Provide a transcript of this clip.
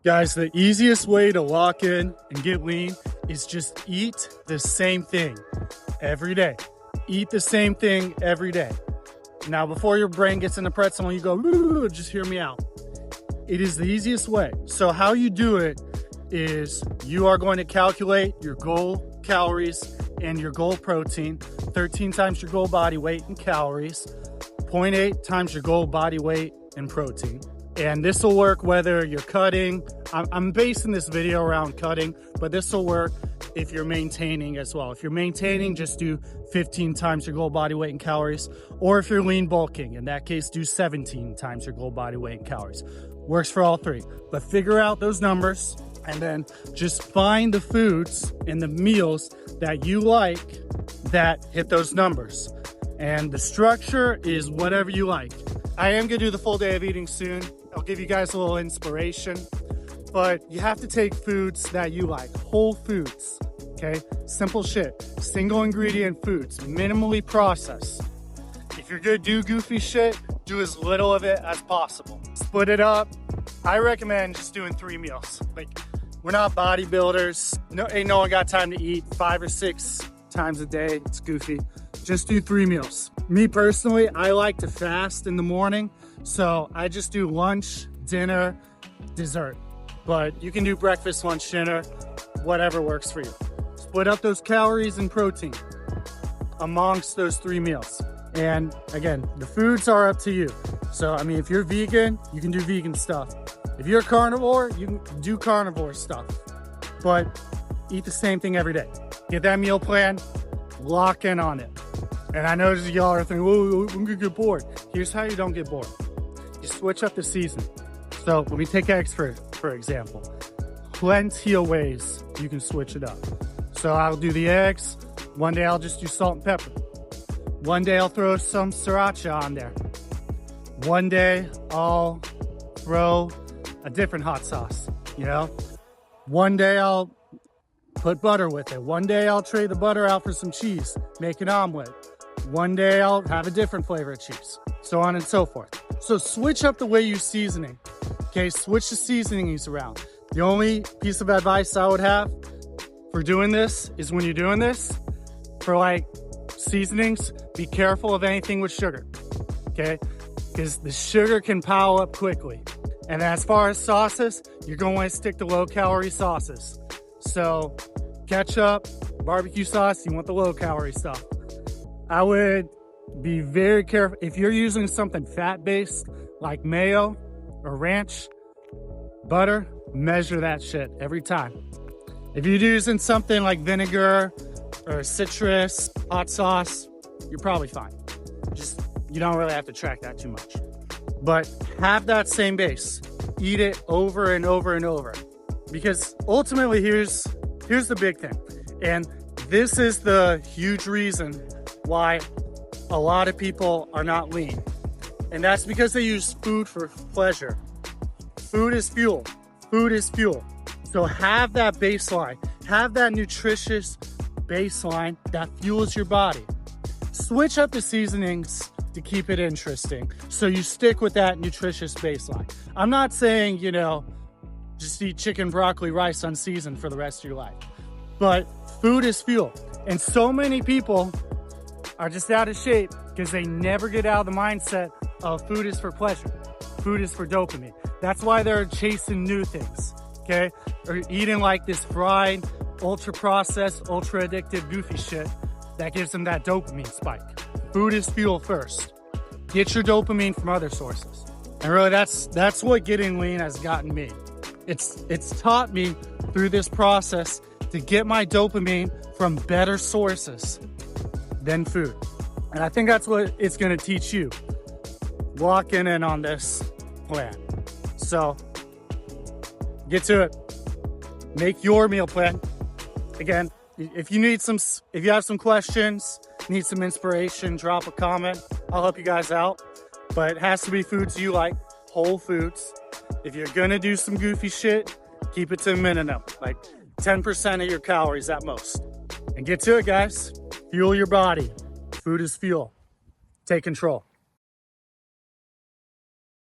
Guys, the easiest way to lock in and get lean is just eat the same thing every day. Eat the same thing every day. Now, before your brain gets in a pretzel and you go, just hear me out. It is the easiest way. So how you do it is you are going to calculate your goal calories and your goal protein, 13 times your goal body weight in calories, 0.8 times your goal body weight in protein. And this will work whether you're cutting. I'm basing this video around cutting, but this will work if you're maintaining as well. If you're maintaining, just do 15 times your goal body weight in calories. Or if you're lean bulking, in that case, do 17 times your goal body weight in calories. Works for all three. But figure out those numbers and then just find the foods and the meals that you like that hit those numbers. And the structure is whatever you like. I am gonna do the full day of eating soon. I'll give you guys a little inspiration, but you have to take foods that you like, whole foods, okay? Simple shit, single ingredient foods, minimally processed. If you're gonna do goofy shit, do as little of it as possible. Split it up. I recommend just doing 3 meals. Like, we're not bodybuilders. Ain't no one got time to eat 5 or 6 times a day. It's goofy. Just do 3 meals. Me personally, I like to fast in the morning, so I just do lunch, dinner, dessert. But you can do breakfast, lunch, dinner, whatever works for you. Split up those calories and protein amongst those 3 meals. And again, the foods are up to you. So, I mean, if you're vegan, you can do vegan stuff. If you're carnivore, you can do carnivore stuff. But eat the same thing every day. Get that meal plan, lock in on it. And I know y'all are thinking, whoa, I'm gonna get bored. Here's how you don't get bored. You switch up the season. So let me take eggs for example. Plenty of ways you can switch it up. So I'll do the eggs. One day I'll just do salt and pepper. One day I'll throw some sriracha on there. One day I'll throw a different hot sauce, you know? One day I'll put butter with it. One day I'll trade the butter out for some cheese, make an omelet. One day I'll have a different flavor of cheese, so on and so forth. So switch up the way you seasoning, okay? Switch the seasonings around. The only piece of advice I would have for doing this is when you're doing this, for like seasonings, be careful of anything with sugar, okay? Because the sugar can pile up quickly. And as far as sauces, you're going to want to stick to low-calorie sauces. So ketchup, barbecue sauce, you want the low-calorie stuff. I would be very careful. If you're using something fat-based, like mayo or ranch, butter, measure that shit every time. If you're using something like vinegar or citrus, hot sauce, you're probably fine. Just, you don't really have to track that too much. But have that same base. Eat it over and over and over. Because ultimately, here's the big thing. And this is the huge reason why a lot of people are not lean. And that's because they use food for pleasure. Food is fuel. Food is fuel. So have that baseline. Have that nutritious baseline that fuels your body. Switch up the seasonings to keep it interesting, so you stick with that nutritious baseline. I'm not saying, you know, just eat chicken, broccoli, rice unseasoned for the rest of your life. But food is fuel. And so many people are just out of shape because they never get out of the mindset of food is for pleasure. Food is for dopamine. That's why they're chasing new things, okay? Or eating like this fried, ultra-processed, ultra-addictive, goofy shit that gives them that dopamine spike. Food is fuel first. Get your dopamine from other sources. And really, that's what getting lean has gotten me. It's taught me through this process to get my dopamine from better sources than food. And I think that's what it's gonna teach you. Walking in on this plan. So get to it. Make your meal plan. Again, if you have some questions, need some inspiration, drop a comment. I'll help you guys out. But it has to be foods you like, whole foods. If you're gonna do some goofy shit, keep it to a minimum, like 10% of your calories at most. And get to it, guys. Fuel your body. Food is fuel. Take control.